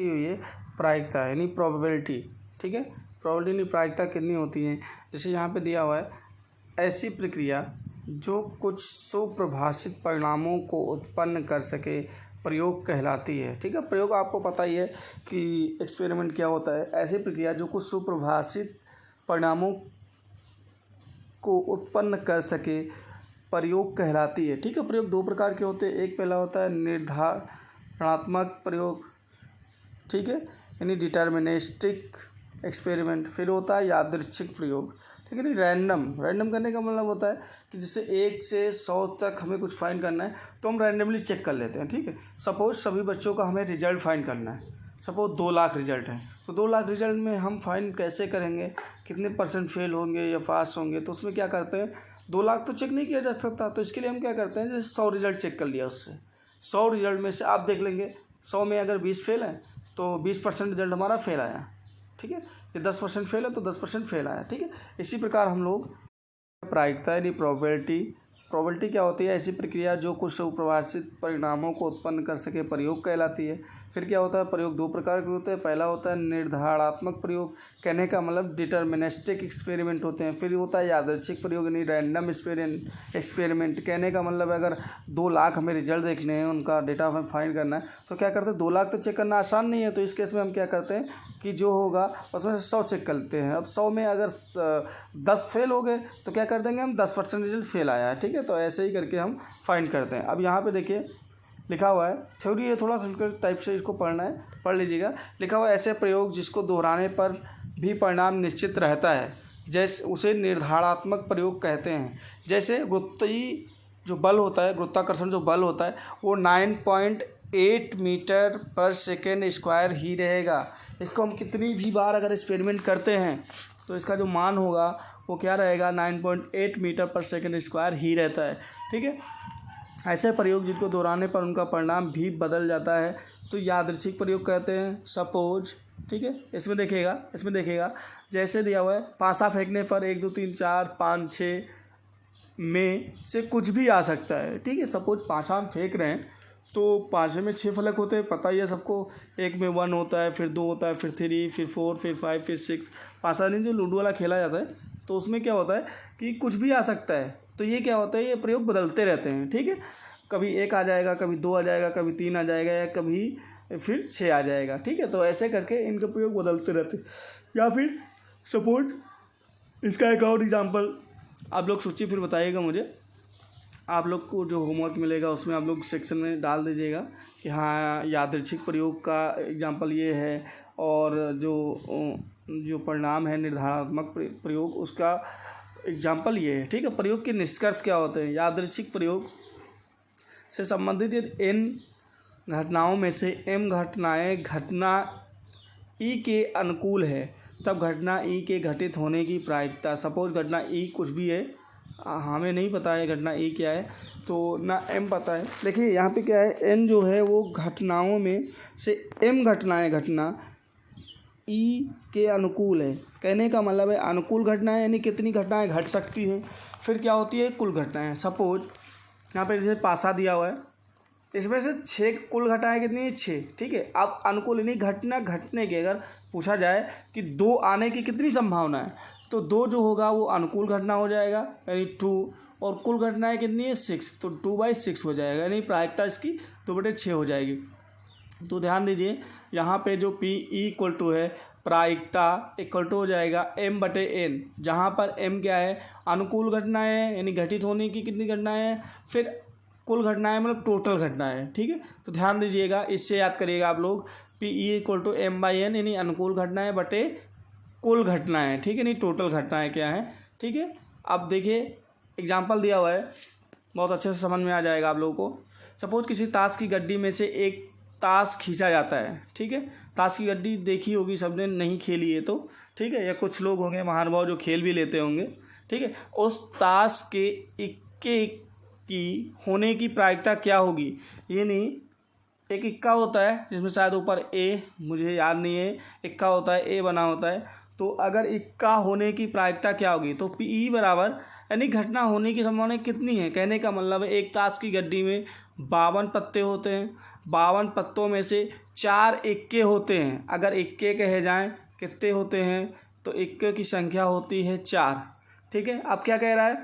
हुई है प्रायिकता यानी प्रोबेबिलिटी। ठीक है, प्रोबेबिलिटी यानी प्रायिकता कितनी होती है। जैसे यहाँ पे दिया हुआ है, ऐसी प्रक्रिया जो कुछ सुपरिभाषित परिणामों को उत्पन्न कर सके प्रयोग कहलाती है। ठीक है, प्रयोग आपको पता ही है कि एक्सपेरिमेंट क्या होता है। ऐसी प्रक्रिया जो कुछ सुपरिभाषित परिणामों को उत्पन्न कर सके प्रयोग कहलाती है। ठीक है, प्रयोग दो प्रकार के होते हैं। एक पहला होता है निर्धारणात्मक प्रयोग, ठीक है, यानी डिटर्मिनिस्टिक एक्सपेरिमेंट। फिर होता है यादृच्छिक प्रयोग, ठीक है, रैंडम करने का मतलब होता है कि जैसे 1 से 100 तक हमें कुछ फाइंड करना है तो हम रैंडमली चेक कर लेते हैं। ठीक है, सपोज सभी बच्चों का हमें रिजल्ट फाइंड करना है। सपोज 2 लाख रिजल्ट है, तो 2 लाख रिजल्ट में हम फाइंड कैसे करेंगे, कितने % फेल होंगे या पास होंगे। तो उसमें क्या करते हैं, 2 लाख तो चेक नहीं किया जा सकता, तो इसके लिए हम क्या करते हैं, जैसे 100 रिजल्ट चेक कर लिया, उससे 100 रिजल्ट में से आप देख लेंगे 100 में अगर 20 फेल है तो 20% रिजल्ट हमारा फेल आया। ठीक है, ये 10% फेल है तो 10% फेल आया। ठीक है, इसी प्रकार हम लोग प्रायिकता यानी प्रोबेबिलिटी क्या होती है, ऐसी प्रक्रिया जो कुछ सुपरिभाषित परिणामों को उत्पन्न कर सके प्रयोग कहलाती है। फिर क्या होता है, प्रयोग दो प्रकार के होते हैं। पहला होता है निर्धारणात्मक प्रयोग, कहने का मतलब डिटर्मिनिस्टिक एक्सपेरिमेंट होते हैं। फिर होता है यादृच्छिक प्रयोग यानी रैंडम एक्सपेरिमेंट, कहने का मतलब अगर 2 लाख हमें रिजल्ट देखने हैं, उनका डेटा हमें फाइंड करना है, तो क्या करते हैं, 2 लाख तो चेक करना आसान नहीं है। तो इस केस में हम क्या करते हैं कि जो होगा उसमें से 100 चेक कर लेते हैं। अब 100 में अगर 10 फेल हो गए तो क्या कर देंगे हम, 10% रिजल्ट फेल आया है। ठीक है, तो ऐसे ही करके हम फाइंड करते हैं। अब यहाँ पे देखिए लिखा हुआ है, थ्योरी है, थोड़ा सिंपल टाइप से इसको पढ़ना है, पढ़ लीजिएगा। लिखा हुआ है, ऐसे प्रयोग जिसको दोहराने पर भी परिणाम निश्चित रहता है, जैसे उसे निर्धारणात्मक प्रयोग कहते हैं। जैसे जो बल होता है, गुरुत्वाकर्षण जो बल होता है वो 9.8 मीटर पर सेकेंड स्क्वायर ही रहेगा। इसको हम कितनी भी बार अगर एक्सपेरिमेंट करते हैं तो इसका जो मान होगा वो क्या रहेगा, 9.8 मीटर पर सेकेंड स्क्वायर ही रहता है। ठीक है, ऐसे प्रयोग जिनको दोहराने पर उनका परिणाम भी बदल जाता है तो यादृच्छिक प्रयोग कहते हैं। सपोज, ठीक है, इसमें देखिएगा जैसे दिया हुआ है, पासा फेंकने पर 1 2 3 4 5 6 में से कुछ भी आ सकता है। ठीक है, सपोज पासा हम फेंक रहे हैं तो पासे में 6 फलक होते हैं, पता ही है सबको। एक में 1 होता है, फिर 2 होता है, फिर 3, फिर 4, फिर 5, फिर 6। पासा नहीं जो लूडो वाला खेला जाता है, तो उसमें क्या होता है कि कुछ भी आ सकता है। तो ये क्या होता है, ये प्रयोग बदलते रहते हैं। ठीक है, कभी 1 आ जाएगा, कभी 2 आ जाएगा, कभी 3 आ जाएगा, या कभी फिर 6 आ जाएगा। ठीक है, तो ऐसे करके इनके प्रयोग बदलते रहते हैं। या फिर सपोज इसका एक और एग्जाम्पल आप लोग सोचिए, फिर बताइएगा मुझे। आप लोग को जो होमवर्क मिलेगा उसमें आप लोग सेक्शन में डाल दीजिएगा कि हाँ यादृच्छिक प्रयोग का एग्जाम्पल ये है, और जो परिणाम है निर्धारणात्मक प्रयोग उसका एग्जाम्पल ये है। ठीक है, प्रयोग के निष्कर्ष क्या होते हैं। यादृच्छिक प्रयोग से संबंधित यदि n घटनाओं में से m घटनाएं घटना e के अनुकूल है, तब घटना e के घटित होने की प्रायिकता, सपोज घटना e कुछ भी है, हमें नहीं पता है घटना e क्या है, तो ना m पता है। देखिए यहाँ पे क्या है, n जो है वो घटनाओं में से m घटनाएं घटना e के अनुकूल है। कहने का मतलब है अनुकूल घटनाएं यानी कितनी घटनाएं घट सकती हैं। फिर क्या होती है, कुल घटनाएं। सपोज यहाँ पे जैसे पासा दिया हुआ है, इसमें से 6 कुल घटनाएं कितनी है, 6। ठीक है, अब अनुकूल यानी घटना घटने की अगर पूछा जाए कि 2 आने की कितनी संभावना है, तो 2 जो होगा वो अनुकूल घटना हो जाएगा यानी 2, और कुल घटनाएं कितनी है 6, तो 2/6 हो जाएगा, यानी प्रायिकता इसकी 2/6 हो जाएगी। तो ध्यान दीजिए यहाँ पे जो P है प्रायिकता इक्वल टू हो जाएगा m/n, जहाँ पर m क्या है, अनुकूल घटनाएं है यानी घटित होने की कितनी घटनाएं हैं, फिर कुल घटनाएं मतलब टोटल घटनाएं। ठीक है, तो ध्यान दीजिएगा, इससे याद करिएगा आप लोग, P = m/n यानी अनुकूल घटनाएं बटे कुल घटनाएं। ठीक है, नहीं टोटल घटनाएं क्या है। ठीक है, अब देखिए एग्जाम्पल दिया हुआ है, बहुत अच्छे से समझ में आ जाएगा आप लोगों को। सपोज किसी ताश की गड्डी में से एक ताश खींचा जाता है। ठीक है, ताश की गड्डी देखी होगी सबने, नहीं खेली है तो ठीक है, या कुछ लोग होंगे महानुभाव जो खेल भी लेते होंगे। ठीक है, उस ताश के इक्के की होने की प्रायिकता क्या होगी, ये नहीं, एक इक्का होता है जिसमें शायद ऊपर ए, मुझे याद नहीं है, इक्का होता है, ए बना होता है, तो अगर इक्का होने की प्रायिकता क्या होगी, तो P बराबर यानी घटना होने की संभावना कितनी है। कहने का मतलब है एक ताश की गड्डी में 52 पत्ते होते हैं, 52 पत्तों में से 4 इक्के होते हैं। अगर इक्के कहे जाएं कितने होते हैं, तो इक्के की संख्या होती है 4। ठीक है, अब क्या कह रहा है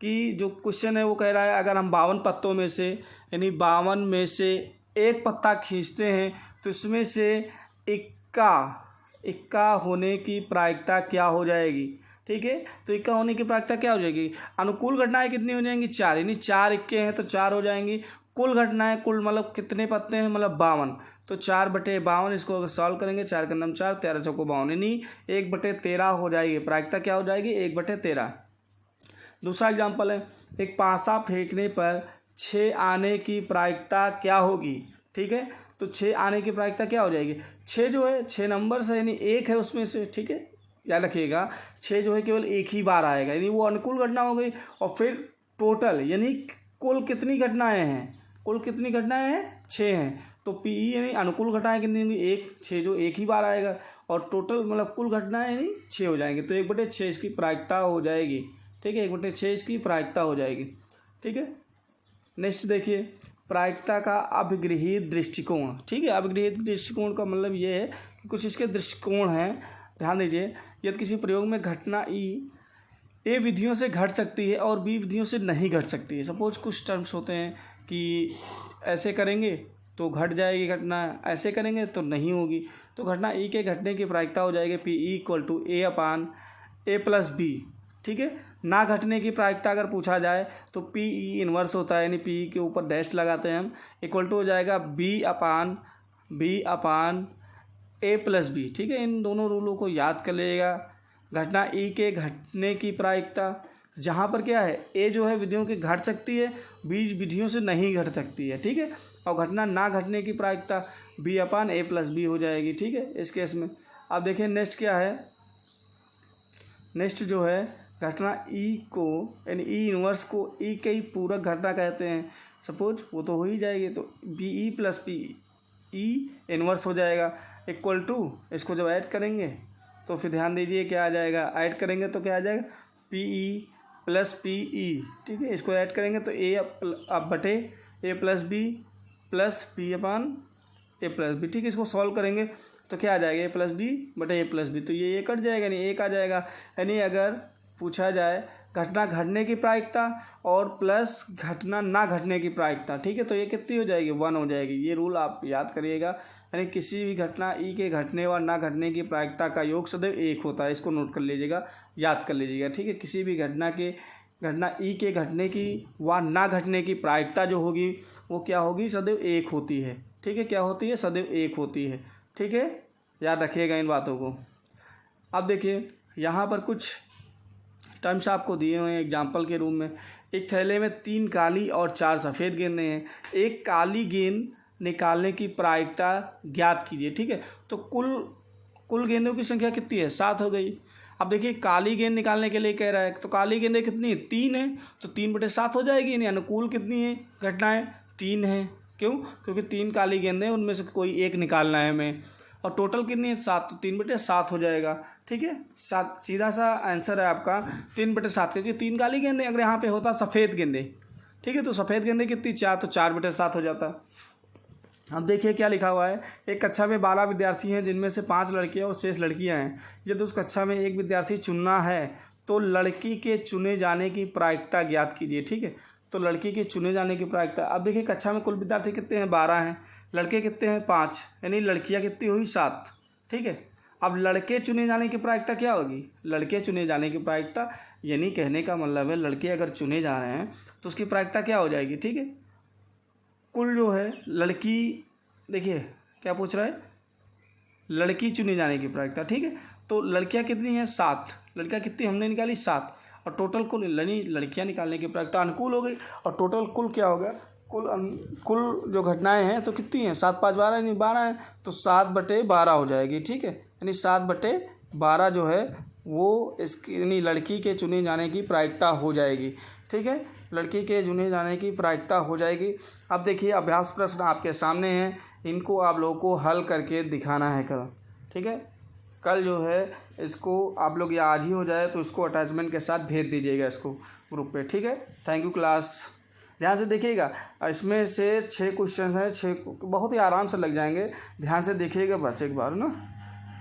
कि जो क्वेश्चन है वो कह रहा है अगर हम 52 पत्तों में से यानी 52 में से एक पत्ता खींचते हैं तो इसमें से इक्का होने की प्रायिकता क्या हो जाएगी। ठीक है, तो इक्का होने की प्रायिकता क्या हो जाएगी, अनुकूल घटनाएं कितनी हो जाएंगी 4, यानी 4 इक्के हैं तो 4 हो जाएंगी। कुल घटनाएं, कुल मतलब कितने पत्ते हैं, मतलब 52, तो 4/52 इसको अगर सॉल्व करेंगे 4 का 4, 13 चौको 52, यानी 1/13 हो जाएगी। प्रायिकता क्या हो जाएगी 1/13। दूसरा एग्जाम्पल है, एक पासा फेंकने पर 6 आने की प्रायिकता क्या होगी। ठीक है, तो 6 आने की प्रायिकता क्या हो जाएगी, 6 जो है 6 नंबर से यानी 1 है उसमें से। ठीक है, याद रखिएगा 6 जो है केवल एक ही बार आएगा, यानी वो अनुकूल घटना हो गई। और फिर टोटल यानी कुल कितनी घटनाएं हैं, कुल कितनी घटनाएं हैं 6 हैं, तो पीई यानी अनुकूल घटनाएं कितनी होंगी 1, 6 जो एक ही बार आएगा, और टोटल मतलब कुल घटनाएं यानी 6 हो जाएंगे, तो 1/6 इसकी प्रायिकता हो जाएगी। ठीक है, 1/6 इसकी प्रायिकता हो जाएगी। ठीक है, नेक्स्ट देखिए प्रायिकता का अभिगृहित दृष्टिकोण। ठीक है, अभिगृहित दृष्टिकोण का मतलब ये है कि कुछ इसके दृष्टिकोण हैं। ध्यान दीजिए, यदि किसी प्रयोग में घटना ए विधियों से घट सकती है और बी विधियों से नहीं घट सकती है। सपोज कुछ टर्म्स होते हैं कि ऐसे करेंगे तो घट जाएगी घटना, ऐसे करेंगे तो नहीं होगी। तो घटना ई के घटने की प्रायिकता हो जाएगी पी = A/A+B। ठीक है, ना घटने की प्रायिकता अगर पूछा जाए तो पी इन्वर्स होता है, यानी पी के ऊपर डैश लगाते हैं हम, इक्वल टू हो जाएगा B/A+B। ठीक है, इन दोनों रूलों को याद कर लीजिएगा। घटना ई के घटने की प्रायिकता, जहाँ पर क्या है ए जो है विधियों की घट सकती है, बी विधियों से नहीं घट सकती है। ठीक है, और घटना ना घटने की प्रायिकता B/A+B हो जाएगी। ठीक है, इस केस में अब देखिए नेक्स्ट क्या है। नेक्स्ट जो है घटना ई को यानी ई इन्वर्स को ई के ही पूरक घटना कहते हैं। सपोज वो तो हो ही जाएगी, तो BE+PE इन्वर्स हो जाएगा, इक्वल टू इसको जब ऐड करेंगे तो फिर ध्यान दीजिए क्या आ जाएगा, ऐड करेंगे तो क्या आ जाएगा PE+PE। ठीक है, इसको ऐड करेंगे तो A/B+B+P/A+B। ठीक है, इसको सॉल्व करेंगे तो क्या आ जाएगा A+B/A+B, तो ये कट जाएगा, यानी एक आ जाएगा। यानी अगर पूछा जाए घटना घटने की प्रायिकता और प्लस घटना ना घटने की प्रायिकता, ठीक है, तो ये कितनी हो जाएगी 1 हो जाएगी। ये रूल आप याद करिएगा, यानी किसी भी घटना ई के घटने व ना घटने की प्रायिकता का योग सदैव 1 होता है। इसको नोट कर लीजिएगा, याद कर लीजिएगा। ठीक है, किसी भी घटना ई के घटने की व ना घटने की प्रायिकता जो होगी वो क्या होगी, सदैव 1 होती है। ठीक है, क्या होती है, सदैव 1 होती है। ठीक है, याद रखिएगा इन बातों को। अब देखिए यहाँ पर कुछ टर्म्स आपको दिए हुए हैं एग्जाम्पल के रूप में। एक थैले में 3 काली और 4 सफ़ेद गेंदें हैं। एक काली गेंद निकालने की प्रायिकता ज्ञात कीजिए। ठीक है, तो कुल गेंदों की संख्या कितनी है, 7 हो गई। अब देखिए काली गेंद निकालने के लिए कह रहा है, तो काली गेंदें कितनी है, 3 है, तो 3/7 हो जाएगी। यानी अनुकूल कितनी है घटनाएं, 3 है। क्यों, क्योंकि 3 काली गेंदें, उनमें से कोई एक निकालना है हमें, और टोटल कितनी है 7, तो 3/7 हो जाएगा। ठीक है, 7 सीधा सा आंसर है आपका 3/7, क्योंकि 3 काली गेंदें, अगर यहाँ पे होता सफ़ेद गेंदें, ठीक है, तो सफ़ेद गेंदें कितनी 4, तो 4/7 हो जाता। अब देखिए क्या लिखा हुआ है, एक कक्षा में 12 विद्यार्थी हैं जिनमें से 5 लड़कियां और शेष लड़कियां हैं। यदि उस कक्षा में एक विद्यार्थी चुनना है तो लड़की के चुने जाने की प्रायिकता ज्ञात कीजिए। ठीक है, तो लड़की के चुने जाने की प्रायिकता, अब देखिए कक्षा में कुल विद्यार्थी कितने हैं, 12 हैं, लड़के कितने हैं 5, यानी लड़कियां कितनी हुई 7। ठीक है, अब लड़के चुने जाने की प्रायिकता क्या होगी, लड़के चुने जाने की प्रायिकता, यानी कहने का मतलब है लड़के अगर चुने जा रहे हैं तो उसकी प्रायिकता क्या हो जाएगी। ठीक है, कुल जो है लड़की, देखिए क्या पूछ रहा है, लड़की चुने जाने की प्रायिकता। ठीक है, तो लड़कियां कितनी हैं 7, लड़कियां कितनी हमने निकाली 7, और टोटल कुल यानी लड़कियां निकालने की प्रायिकता अनुकूल हो गई, और टोटल कुल क्या हो गया, कुल जो घटनाएं हैं तो कितनी हैं 7 5 12, यानी 12 हैं, तो 7/12 हो जाएगी। ठीक है, यानी 7/12 जो है वो इसकी यानी लड़की के चुने जाने की प्रायिकता हो जाएगी। ठीक है, लड़की के चुने जाने की प्रायिकता हो जाएगी। अब देखिए अभ्यास प्रश्न आपके सामने हैं, इनको आप लोगों को हल करके दिखाना है कल। ठीक है, कल जो है इसको आप लोग या आज ही हो जाए तो इसको अटैचमेंट के साथ भेज दीजिएगा इसको ग्रुप पे। ठीक है, थैंक यू क्लास। ध्यान से देखिएगा। इसमें से 6 क्वेश्चन हैं, 6 बहुत ही आराम से लग जाएंगे। ध्यान से देखिएगा बस एक बार ना,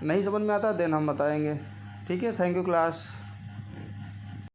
नहीं समझ में आता देन हम बताएंगे। ठीक है, थैंक यू क्लास।